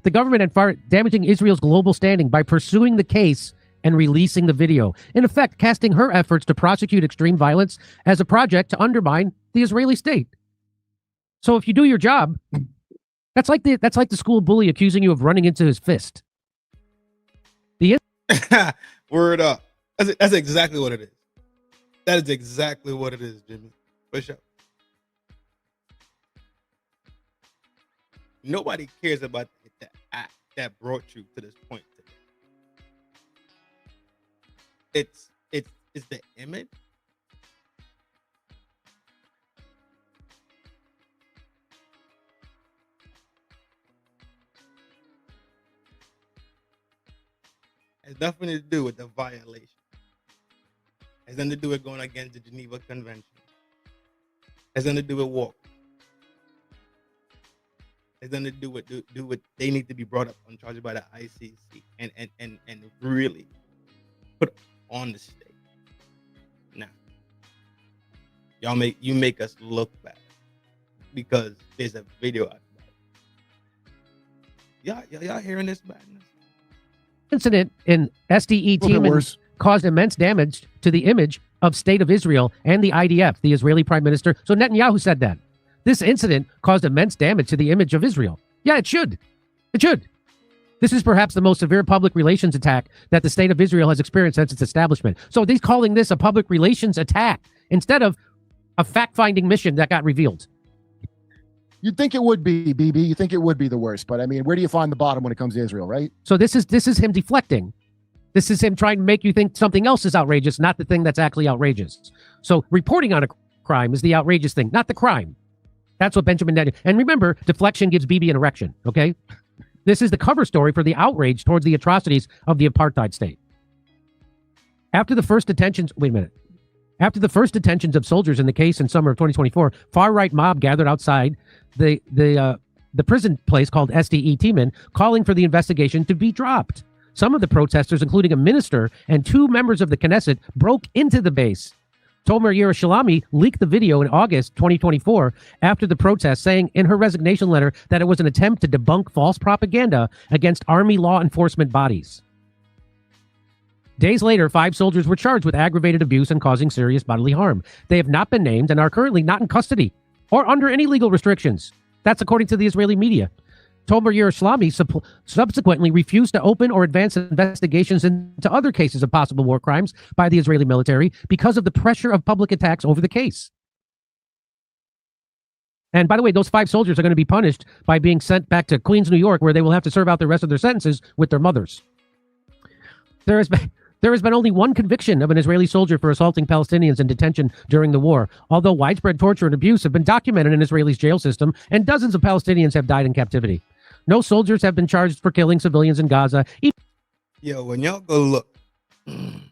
The government and far damaging Israel's global standing by pursuing the case and releasing the video, in effect casting her efforts to prosecute extreme violence as a project to undermine the Israeli state. So if you do your job, that's like the school bully accusing you of running into his fist. Word up. That's exactly what it is. That is exactly what it is, Jimmy. For sure. Nobody cares about the act that brought you to this point today. It's the image. Has nothing to do with the violation. Has nothing to do with going against the Geneva Convention. Has nothing to do with war. Has nothing to do with they need to be brought up on charges by the ICC and really put on the stage. Now, you make us look bad because there's a video out there. Y'all hearing this madness? Incident in SDE team caused immense damage to the image of State of Israel and the IDF, the Israeli Prime Minister. So Netanyahu said that. This incident caused immense damage to the image of Israel. Yeah, it should. It should. This is perhaps the most severe public relations attack that the State of Israel has experienced since its establishment. So he's calling this a public relations attack instead of a fact-finding mission that got revealed. You'd think it would be, BB. You think it would be the worst. But I mean, where do you find the bottom when it comes to Israel, right? So this is him deflecting. This is him trying to make you think something else is outrageous, not the thing that's actually outrageous. So reporting on a crime is the outrageous thing, not the crime. That's what Benjamin Netanyahu. And remember, deflection gives Bibi an erection, okay? This is the cover story for the outrage towards the atrocities of the apartheid state. After the first detentions, After the first detentions of soldiers in the case in summer of 2024, far-right mob gathered outside the prison place called SDE Trinkin, calling for the investigation to be dropped. Some of the protesters, including a minister and 2 members of the Knesset, broke into the base. Tomer Yerushalami leaked the video in August 2024 after the protest, saying in her resignation letter that it was an attempt to debunk false propaganda against army law enforcement bodies. Days later, 5 soldiers were charged with aggravated abuse and causing serious bodily harm. They have not been named and are currently not in custody or under any legal restrictions. That's according to the Israeli media. Tomer Yerushalami subsequently refused to open or advance investigations into other cases of possible war crimes by the Israeli military because of the pressure of public attacks over the case. And by the way, those 5 soldiers are going to be punished by being sent back to Queens, New York, where they will have to serve out the rest of their sentences with their mothers. There has been only 1 conviction of an Israeli soldier for assaulting Palestinians in detention during the war, although widespread torture and abuse have been documented in Israel's jail system, and dozens of Palestinians have died in captivity. No soldiers have been charged for killing civilians in Gaza. Yo, when y'all go look and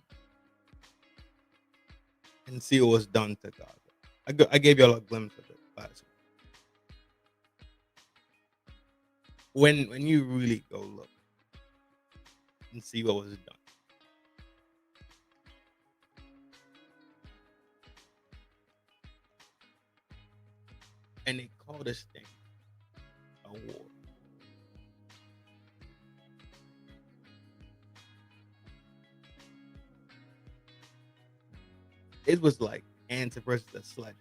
see what was done to Gaza, I gave y'all a glimpse of it last week. When you really go look and see what was done, and they call this thing a war. It was like ants versus a sledgehammer.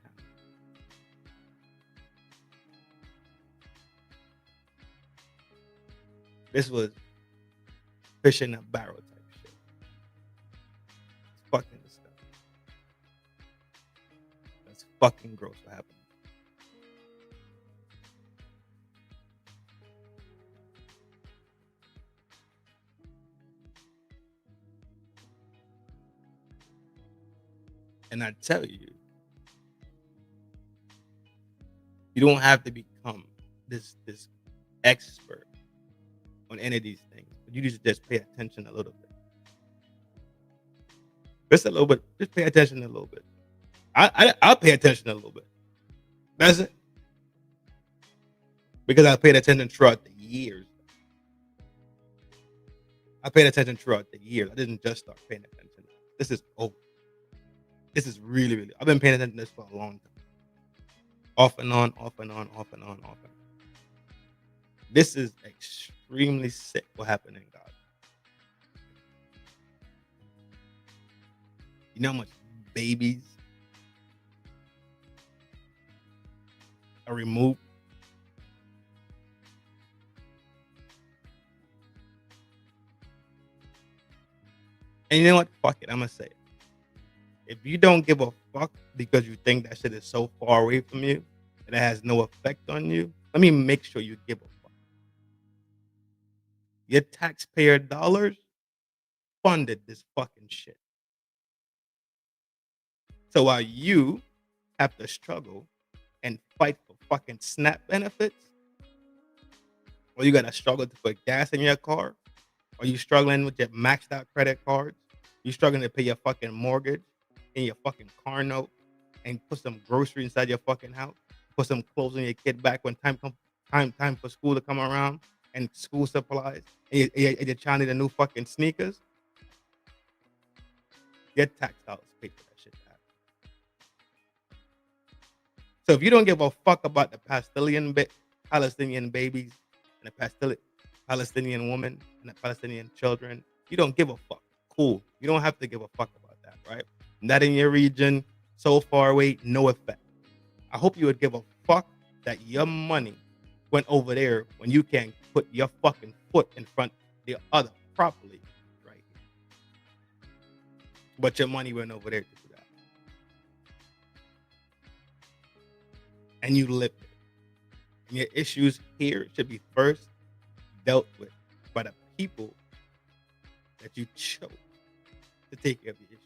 This was fish in a barrel type shit. It's fucking disgusting. That's fucking gross what happened. And I tell you, you don't have to become this expert on any of these things. You need to just pay attention a little bit. Just a little bit. Just pay attention a little bit. I'll pay attention a little bit. That's it. Because I paid attention throughout the years. I paid attention throughout the years. I didn't just start paying attention. This is over. This is really, really, I've been paying attention to this for a long time. Off and on, off and on, off and on, off and on. This is extremely sick what happened in Gaza. You know how much babies are removed? And you know what? Fuck it. I'm going to say it. If you don't give a fuck because you think that shit is so far away from you and it has no effect on you, let me make sure you give a fuck. Your taxpayer dollars funded this fucking shit. So while you have to struggle and fight for fucking SNAP benefits, or you got to struggle to put gas in your car, or you struggling with your maxed out credit cards, you struggling to pay your fucking mortgage and your fucking car note, and put some groceries inside your fucking house, put some clothes on your kid back when time for school to come around, and school supplies, and you're trying to get a new fucking sneakers. Your tax dollars pay for that shit. So if you don't give a fuck about the Palestinian babies and the Palestinian women and the Palestinian children, you don't give a fuck. Cool. You don't have to give a fuck about that, right? Not in your region, so far away, no effect. I hope you would give a fuck that your money went over there when you can't put your fucking foot in front of the other properly, right? But your money went over there to do that. And you lived it. And your issues here should be first dealt with by the people that you chose to take care of your issues.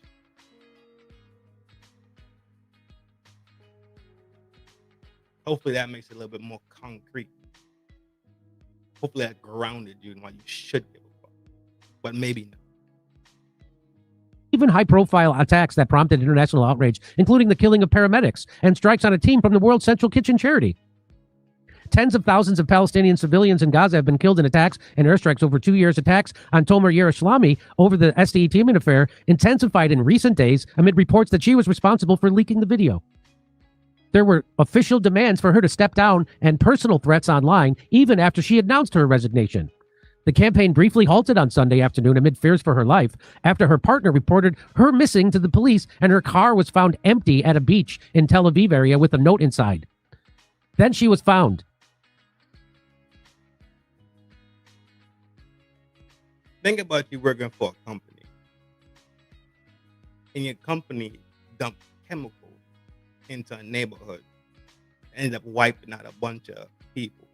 Hopefully that makes it a little bit more concrete. Hopefully that grounded you in why you should give a fuck. But maybe not. Even high-profile attacks that prompted international outrage, including the killing of paramedics and strikes on a team from the World Central Kitchen charity. Tens of thousands of Palestinian civilians in Gaza have been killed in attacks and airstrikes over 2 years. Attacks on Tomer Yerushalmi over the SDE teaming affair intensified in recent days amid reports that she was responsible for leaking the video. There were official demands for her to step down and personal threats online, even after she announced her resignation. The campaign briefly halted on Sunday afternoon amid fears for her life after her partner reported her missing to the police and her car was found empty at a beach in Tel Aviv area with a note inside. Then she was found. Think about you working for a company, and your company dumped chemicals into a neighborhood, ended up wiping out a bunch of people.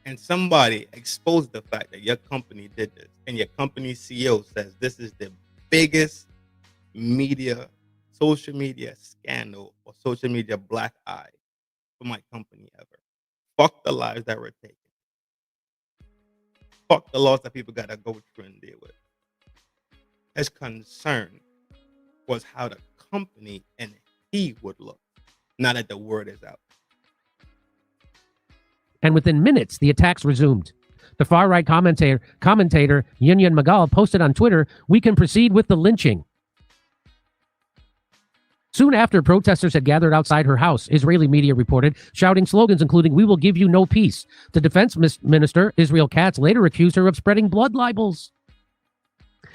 And somebody exposed the fact that your company did this, and your company CEO says this is the biggest social media scandal or social media black eye for my company ever. Fuck the lives that were taken. Fuck the laws that people gotta go through and deal with. His concern was how the company and he would look, now that the word is out. And within minutes, the attacks resumed. The far-right commentator Yinyan Magal posted on Twitter, "We can proceed with the lynching." Soon after, protesters had gathered outside her house, Israeli media reported, shouting slogans including, "We will give you no peace." The defense minister, Israel Katz, later accused her of spreading blood libels.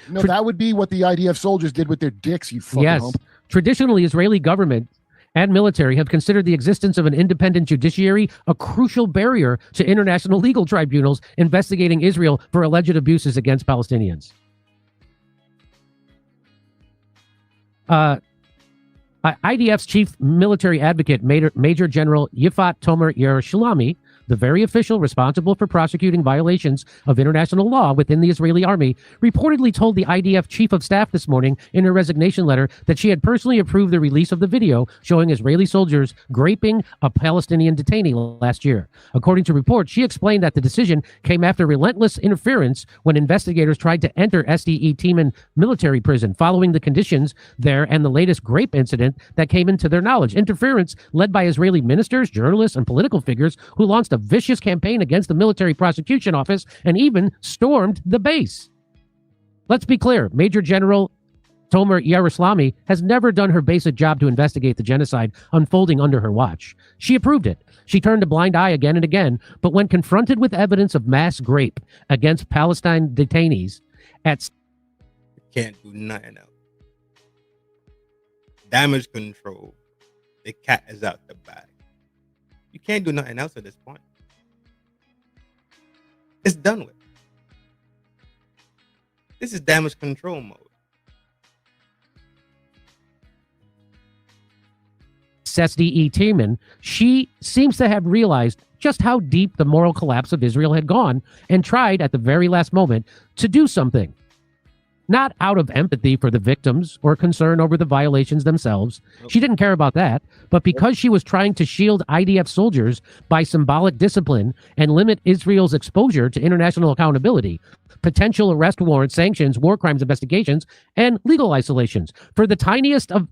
No, that would be what the IDF soldiers did with their dicks, you fucking Yes. hump. Traditionally, Israeli government and military have considered the existence of an independent judiciary a crucial barrier to international legal tribunals investigating Israel for alleged abuses against Palestinians. IDF's chief military advocate, Major General Yifat Tomer Yerushalmi, the very official responsible for prosecuting violations of international law within the Israeli army, reportedly told the IDF chief of staff this morning in her resignation letter that she had personally approved the release of the video showing Israeli soldiers graping a Palestinian detainee last year. According to reports, she explained that the decision came after relentless interference when investigators tried to enter SDE Trin military prison following the conditions there and the latest grape incident that came into their knowledge. Interference led by Israeli ministers, journalists, and political figures who launched a vicious campaign against the military prosecution office and even stormed the base. Let's be clear, Major General Tomer Yerushalmi has never done her basic job to investigate the genocide unfolding under her watch. She approved it. She turned a blind eye again and again, but when confronted with evidence of mass grape against Palestine detainees at Can't do nothing else. Damage control. The cat is out the bag. You can't do nothing else at this point. It's done with. This is damage control mode. SDE Trin, she seems to have realized just how deep the moral collapse of Israel had gone and tried at the very last moment to do something. Not out of empathy for the victims or concern over the violations themselves. She didn't care about that, but because she was trying to shield IDF soldiers by symbolic discipline and limit Israel's exposure to international accountability, potential arrest warrants, sanctions, war crimes investigations, and legal isolations. For the tiniest of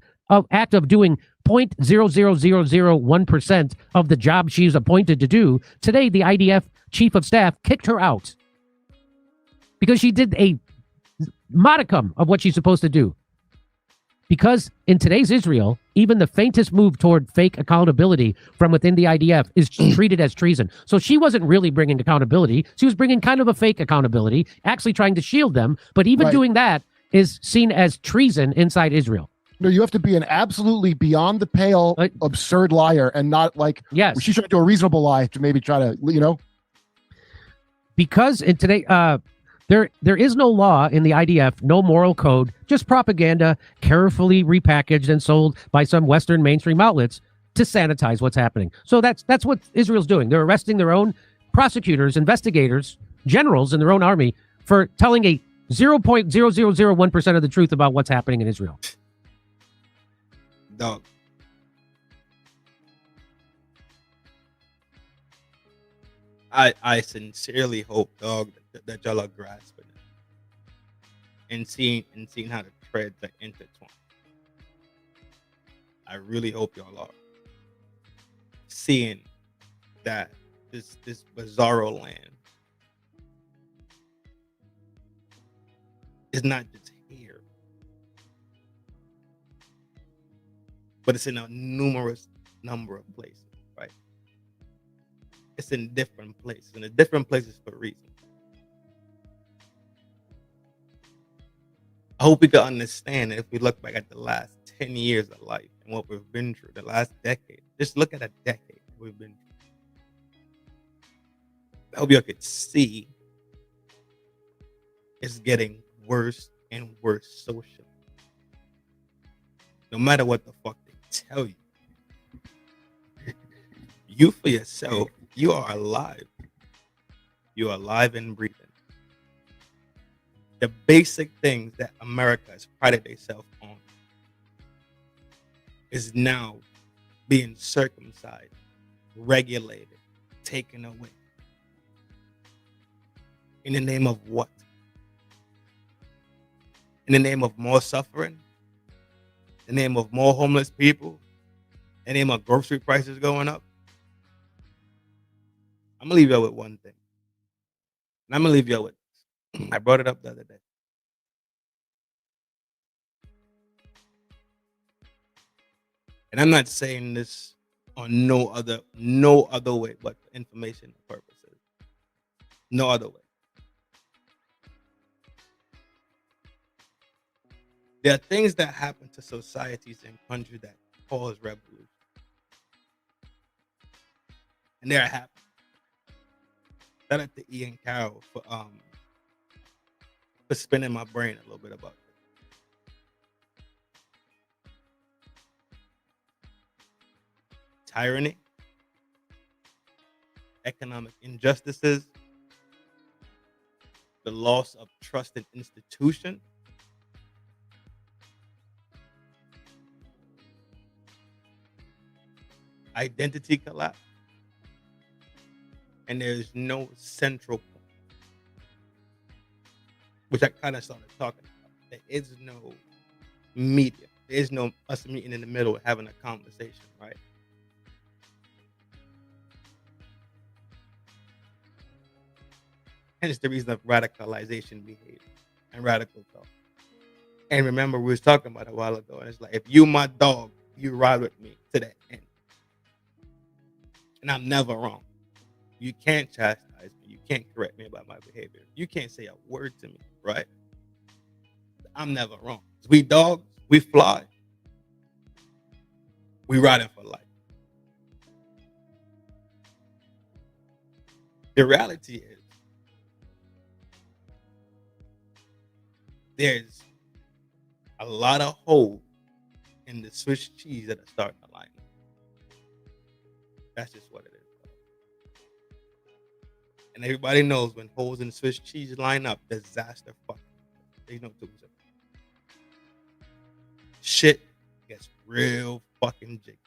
act of doing 0.00001% of the job she's appointed to do, today the IDF chief of staff kicked her out because she did a modicum of what she's supposed to do. Because in today's Israel, even the faintest move toward fake accountability from within the IDF is treated as treason. So she wasn't really bringing accountability. She was bringing kind of a fake accountability, actually trying to shield them. But even doing that is seen as treason inside Israel. No, you have to be an absolutely beyond the pale, absurd liar, and not like, yes, she's trying to do a reasonable lie to maybe try to, Because in today, there is no law in the IDF, no moral code, just propaganda carefully repackaged and sold by some Western mainstream outlets to sanitize what's happening. So that's what Israel's doing. They're arresting their own prosecutors, investigators, generals in their own army for telling a 0.0001% of the truth about what's happening in Israel. Dog. I sincerely hope, dog, that y'all are grasping it and seeing how the threads are intertwined. I really hope y'all are seeing that this Bizzaro land is not just here, but it's in a numerous number of places, right? It's in different places, and the different places for a reason. I hope we can understand that if we look back at the last 10 years of life and what we've been through, the last decade, just look at a decade we've been through. I hope y'all could see it's getting worse and worse socially. No matter what the fuck they tell you. You for yourself, you are alive. You are alive and breathing. The basic things that America has prided itself on is now being circumcised, regulated, taken away. In the name of what? In the name of more suffering? In the name of more homeless people? In the name of grocery prices going up? I'm going to leave y'all with one thing. And I'm going to leave y'all with this. I brought it up the other day. And I'm not saying this on no other way but for information purposes. No other way. There are things that happen to societies and countries that cause revolution. And they're happening. Shout out to Ian Carroll for spinning my brain a little bit about this. Tyranny, economic injustices, the loss of trust in institutions, identity collapse, and there's no central point, which I kind of started talking about. There is no media. There is no us meeting in the middle having a conversation, right? And it's the reason of radicalization behavior and radical thought. And remember, we was talking about it a while ago, and it's like, if you my dog, you ride with me to the end. And I'm never wrong. You can't chastise me. You can't correct me about my behavior. You can't say a word to me, right? I'm never wrong. We dogs, we fly, we riding for life. The reality is there's a lot of holes in the Swiss cheese that are starting to line up. That's just what it is. And everybody knows when holes in Swiss cheese line up, disaster fucking. They know too. Shit gets real fucking jiggy.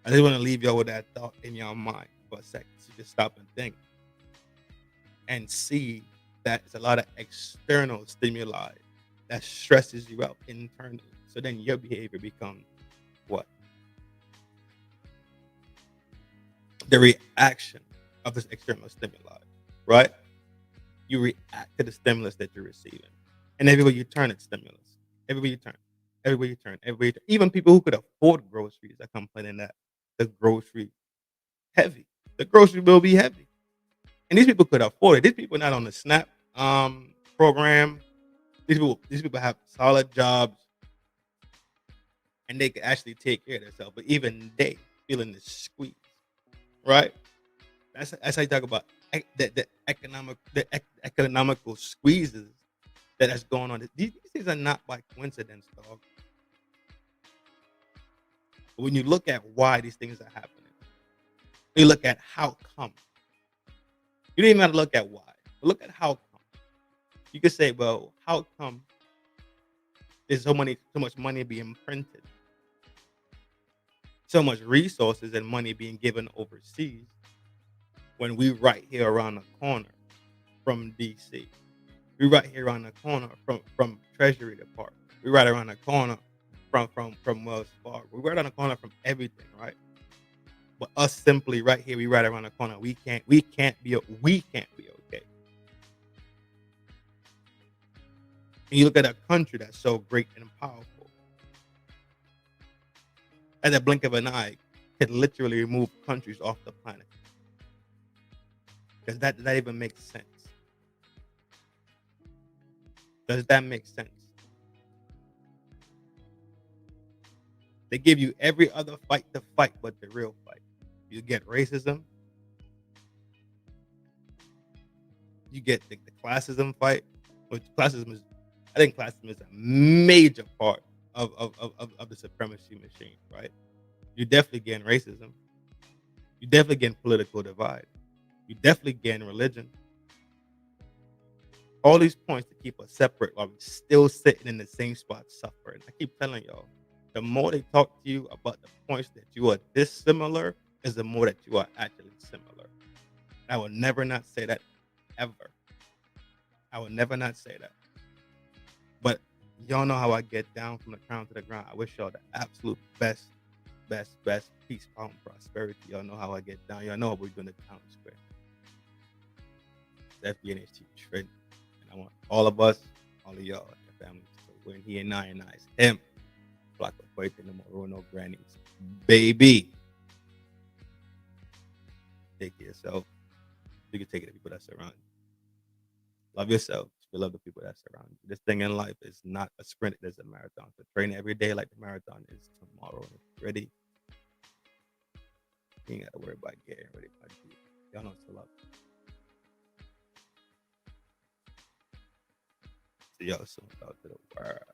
I just want to leave y'all with that thought in your mind for a second. So just stop and think and see that it's a lot of external stimuli that stresses you out internally. So then your behavior becomes what? The reaction of this external stimuli, right? You react to the stimulus that you're receiving. And everywhere you turn, it's stimulus. Everywhere you turn, everywhere you turn, everywhere you turn. Even people who could afford groceries are complaining that the grocery heavy. The grocery will be heavy. And these people could afford it. These people are not on the SNAP program. These people have solid jobs and they can actually take care of themselves. But even they feeling the squeeze, right? That's how you talk about the economical squeezes that's going on. These things are not by coincidence, dog. But when you look at why these things are happening, you look at how come. You don't even have to look at why. But look at how come. You could say, well, how come there's so much money being printed, so much resources and money being given overseas when we right here around the corner from DC. We right here around the corner from Treasury Department. We right around the corner from Wells Fargo. We right around the corner from everything, right? But us simply right here, we right around the corner. We can't be okay. And you look at a country that's so great and powerful, at the blink of an eye, could literally remove countries off the planet. Does that even make sense? Does that make sense? They give you every other fight to fight but the real fight. You get racism. You get the classism fight. Which classism is, I think classism is a major part of the supremacy machine, right? You definitely getting racism. You definitely getting political divide. You definitely getting religion. All these points to keep us separate while we're still sitting in the same spot suffering. I keep telling y'all, the more they talk to you about the points that you are dissimilar is the more that you are actually similar. I will never not say that ever. I will never not say that. But y'all know how I get down from the crown to the ground. I wish y'all the absolute best peace, power, and prosperity. Y'all know how I get down. Y'all know what we're doing at Town Square. It's FDNHT Trin. And I want all of us, all of y'all, your families, to win. He and I is him. Block of birthday, no more no grannies. Baby. Take care of yourself. You can take it to people that surround you. Love yourself. You love the people that surround you. This thing in life is not a sprint, it is a marathon. So train every day like the marathon is tomorrow. And if you're ready, you ain't got to worry about getting ready. Y'all know it's a love. See y'all soon. Out to the world.